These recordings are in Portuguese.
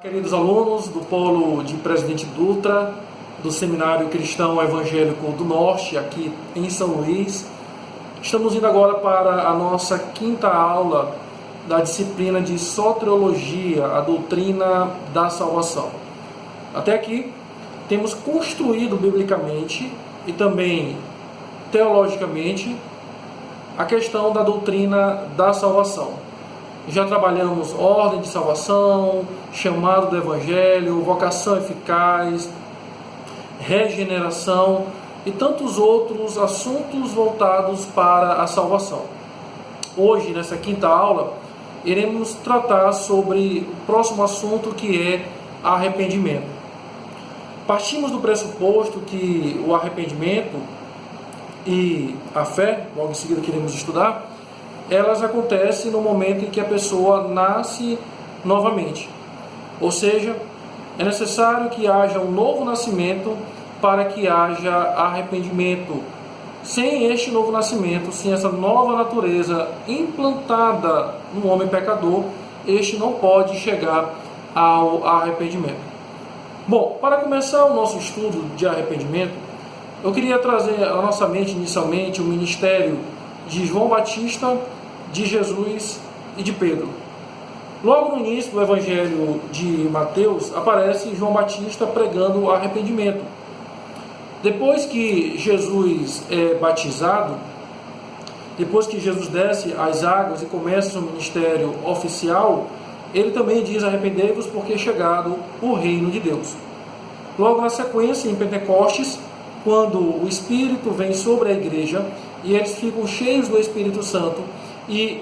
Queridos alunos do Polo de Presidente Dutra, do Seminário Cristão Evangélico do Norte, aqui em São Luís, estamos indo agora para a nossa quinta aula da disciplina de Soteriologia, a doutrina da salvação. Até aqui, temos construído biblicamente e também teologicamente a questão da doutrina da salvação. Já trabalhamos ordem de salvação, chamado do Evangelho, vocação eficaz, regeneração e tantos outros assuntos voltados para a salvação. Hoje, nessa quinta aula, iremos tratar sobre o próximo assunto, que é arrependimento. Partimos do pressuposto que o arrependimento e a fé, logo em seguida que iremos estudar, elas acontecem no momento em que a pessoa nasce novamente. Ou seja, é necessário que haja um novo nascimento para que haja arrependimento. Sem este novo nascimento, sem essa nova natureza implantada no homem pecador, este não pode chegar ao arrependimento. Bom, para começar o nosso estudo de arrependimento, eu queria trazer à nossa mente inicialmente o ministério de João Batista, de Jesus e de Pedro. Logo no início do Evangelho de Mateus, aparece João Batista pregando o arrependimento. Depois que Jesus é batizado, depois que Jesus desce às águas e começa seu ministério oficial, ele também diz: arrependei-vos, porque é chegado o reino de Deus. Logo na sequência, em Pentecostes, quando o Espírito vem sobre a igreja e eles ficam cheios do Espírito Santo e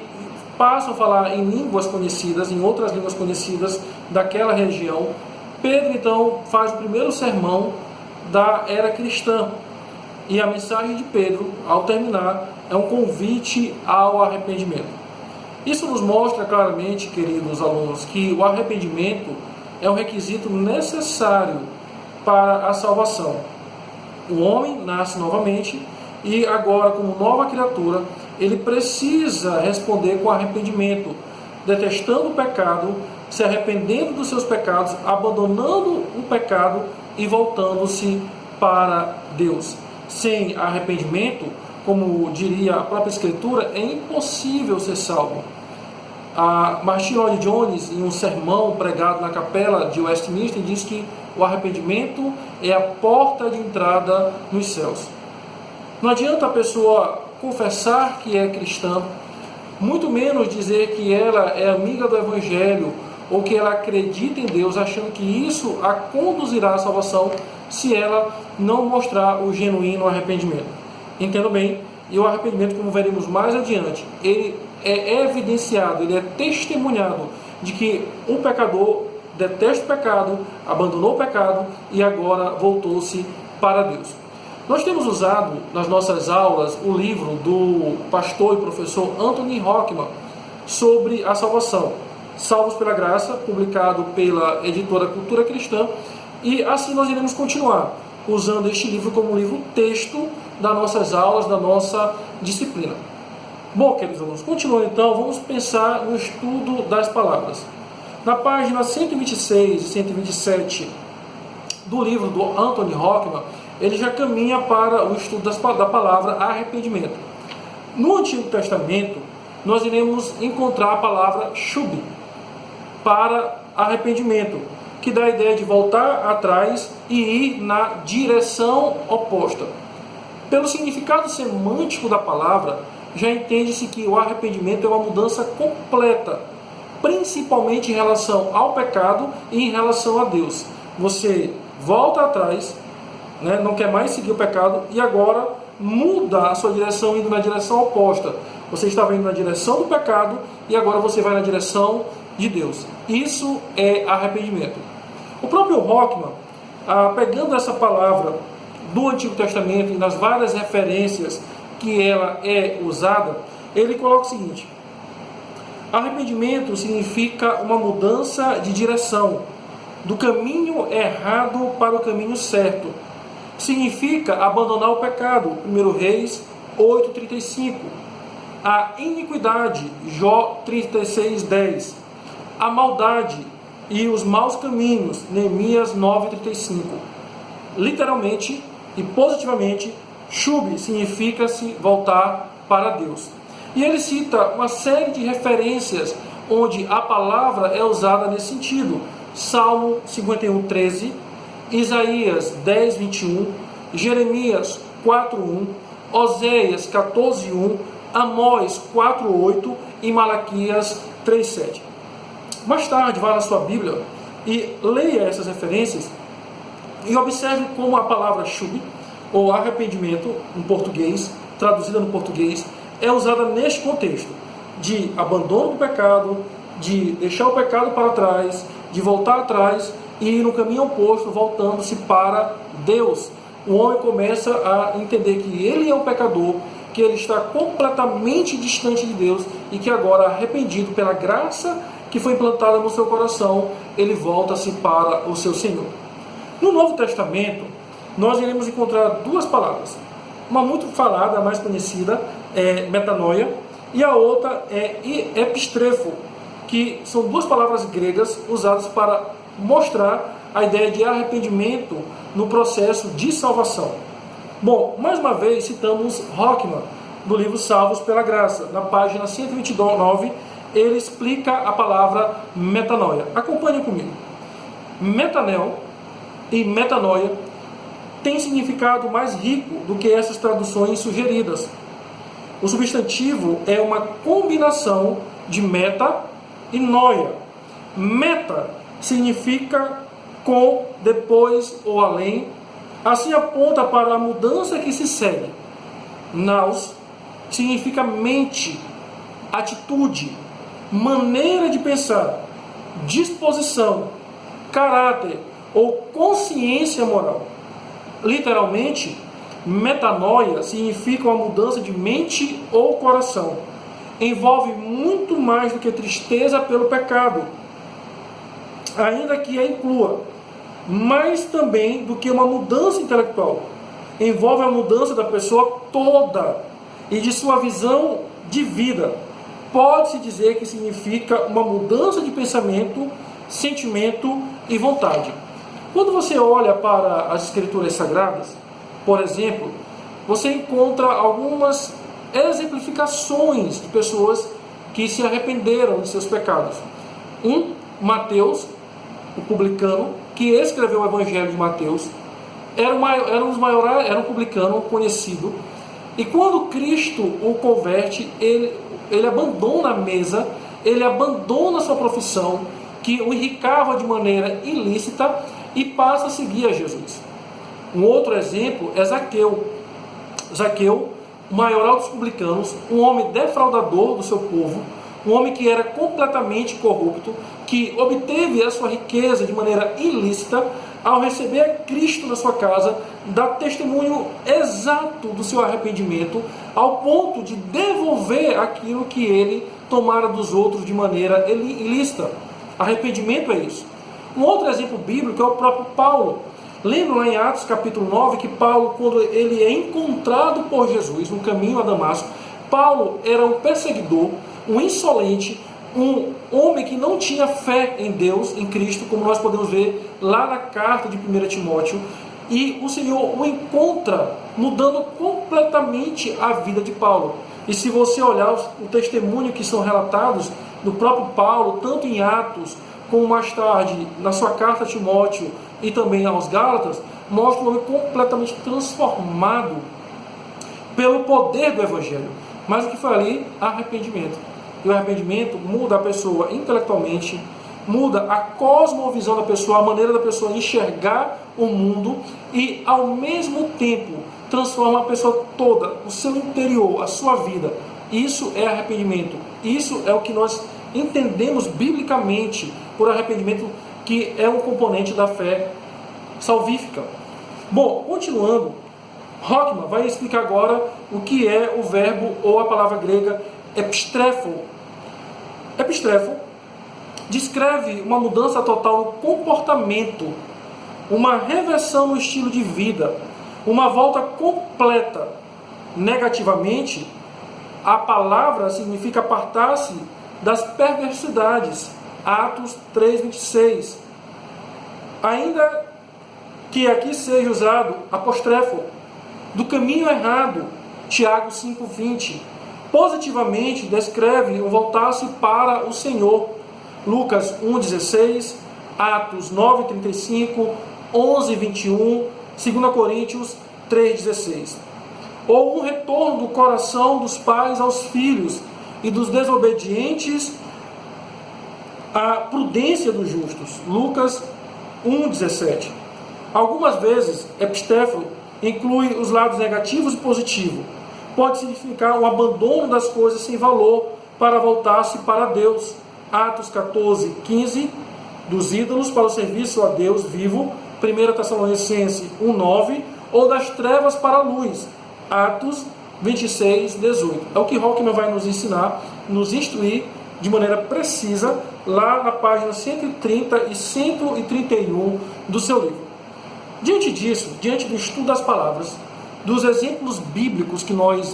passam a falar em línguas conhecidas, em outras línguas conhecidas daquela região, Pedro então faz o primeiro sermão da era cristã. E a mensagem de Pedro, ao terminar, é um convite ao arrependimento. Isso nos mostra claramente, queridos alunos, que o arrependimento é um requisito necessário para a salvação. O homem nasce novamente e agora, como nova criatura, ele precisa responder com arrependimento, detestando o pecado, se arrependendo dos seus pecados, abandonando o pecado e voltando-se para Deus. Sem arrependimento, como diria a própria Escritura, é impossível ser salvo. A Martyn Lloyd-Jones, em um sermão pregado na capela de Westminster, diz que o arrependimento é a porta de entrada nos céus. Não adianta a pessoa confessar que é cristã, muito menos dizer que ela é amiga do Evangelho ou que ela acredita em Deus, achando que isso a conduzirá à salvação, se ela não mostrar o genuíno arrependimento. Entendo bem, e o arrependimento, como veremos mais adiante, ele é evidenciado, ele é testemunhado de que o pecador detesta o pecado, abandonou o pecado e agora voltou-se para Deus. Nós temos usado nas nossas aulas o livro do pastor e professor Anthony Hockman sobre a salvação, Salvos pela Graça, publicado pela editora Cultura Cristã, e assim nós iremos continuar usando este livro como livro texto das nossas aulas, da nossa disciplina. Bom, queridos alunos, continuando então, vamos pensar no estudo das palavras. Na página 126 e 127 do livro do Anthony Hockman, ele já caminha para o estudo da palavra arrependimento. No Antigo Testamento, nós iremos encontrar a palavra shub, para arrependimento, que dá a ideia de voltar atrás e ir na direção oposta. Pelo significado semântico da palavra, já entende-se que o arrependimento é uma mudança completa, principalmente em relação ao pecado e em relação a Deus. Você volta atrás, não quer mais seguir o pecado e agora muda a sua direção, indo na direção oposta. Você estava indo na direção do pecado e agora você vai na direção de Deus. Isso é arrependimento. O próprio Hockman, pegando essa palavra do Antigo Testamento e nas várias referências que ela é usada, ele coloca o seguinte: arrependimento significa uma mudança de direção, do caminho errado para o caminho certo. Significa abandonar o pecado, 1 Reis 8:35. A iniquidade, Jó 36:10. A maldade, e os maus caminhos, Neemias 9:35. Literalmente e positivamente, shub significa se voltar para Deus. E ele cita uma série de referências onde a palavra é usada nesse sentido. Salmo 51:13, Isaías 10:21, Jeremias 4:1, Oséias 14:1, Amós 4:8 e Malaquias 3:7. Mais tarde, vá na sua Bíblia e leia essas referências e observe como a palavra shub, ou arrependimento, em português, traduzida no português, é usada neste contexto de abandono do pecado, de deixar o pecado para trás, de voltar atrás e ir no caminho oposto, voltando-se para Deus. O homem começa a entender que ele é um pecador, que ele está completamente distante de Deus e que agora, arrependido pela graça que foi implantada no seu coração, ele volta-se para o seu Senhor. No Novo Testamento, nós iremos encontrar duas palavras. Uma muito falada, a mais conhecida, é metanoia, e a outra é epistrefo, que são duas palavras gregas usadas para mostrar a ideia de arrependimento no processo de salvação. Bom, mais uma vez citamos Rockman, do livro Salvos pela Graça. Na página 129, ele explica a palavra metanoia. Acompanhe comigo. Metanel e metanoia têm significado mais rico do que essas traduções sugeridas. O substantivo é uma combinação de meta e noia. Meta significa com, depois ou além. Assim aponta para a mudança que se segue. Naus significa mente, atitude, maneira de pensar, disposição, caráter ou consciência moral. Literalmente, metanoia significa uma mudança de mente ou coração. Envolve muito mais do que tristeza pelo pecado, ainda que a inclua, mas também do que uma mudança intelectual. Envolve a mudança da pessoa toda e de sua visão de vida. Pode-se dizer que significa uma mudança de pensamento, sentimento e vontade. Quando você olha para as Escrituras Sagradas, por exemplo, você encontra algumas exemplificações de pessoas que se arrependeram de seus pecados. Mateus, o publicano, que escreveu o Evangelho de Mateus, era um publicano conhecido, e quando Cristo o converte, ele abandona a mesa, ele abandona a sua profissão, que o enricava de maneira ilícita, e passa a seguir a Jesus. Um outro exemplo é Zaqueu. Zaqueu, o maioral dos publicanos, um homem defraudador do seu povo, um homem que era completamente corrupto, que obteve a sua riqueza de maneira ilícita, ao receber a Cristo na sua casa, dá testemunho exato do seu arrependimento, ao ponto de devolver aquilo que ele tomara dos outros de maneira ilícita. Arrependimento é isso. Um outro exemplo bíblico é o próprio Paulo. Lembra lá em Atos capítulo 9 que Paulo, quando ele é encontrado por Jesus no caminho a Damasco, Paulo era um perseguidor, um insolente, um homem que não tinha fé em Deus, em Cristo, como nós podemos ver lá na carta de 1 Timóteo, e o Senhor o encontra, mudando completamente a vida de Paulo. E se você olhar o testemunho que são relatados do próprio Paulo, tanto em Atos, como mais tarde na sua carta a Timóteo e também aos Gálatas, mostra um homem completamente transformado pelo poder do Evangelho. Mas o que foi ali? Arrependimento. E o arrependimento muda a pessoa intelectualmente, muda a cosmovisão da pessoa, a maneira da pessoa enxergar o mundo e, ao mesmo tempo, transforma a pessoa toda, o seu interior, a sua vida. Isso é arrependimento. Isso é o que nós entendemos biblicamente por arrependimento, que é um componente da fé salvífica. Bom, continuando, Rockman vai explicar agora o que é o verbo ou a palavra grega epistrefo. Epistrefo descreve uma mudança total no comportamento, uma reversão no estilo de vida, uma volta completa. Negativamente, a palavra significa apartar-se das perversidades, Atos 3:26. Ainda que aqui seja usado apóstrofo do caminho errado, Tiago 5:20. Positivamente descreve o voltar-se para o Senhor, Lucas 1:16, Atos 9:35, 11:21, 2 Coríntios 3:16. Ou um retorno do coração dos pais aos filhos e dos desobedientes à prudência dos justos, Lucas 1:17. Algumas vezes, epistéfilo inclui os lados negativos e positivos. Pode significar um abandono das coisas sem valor para voltar-se para Deus. Atos 14:15, dos ídolos para o serviço a Deus vivo. 1 Tessalonicenses 1:9, ou das trevas para a luz. Atos 26:18. É o que Rockman vai nos ensinar, nos instruir de maneira precisa lá na página 130 e 131 do seu livro. Diante disso, diante do estudo das palavras, dos exemplos bíblicos que nós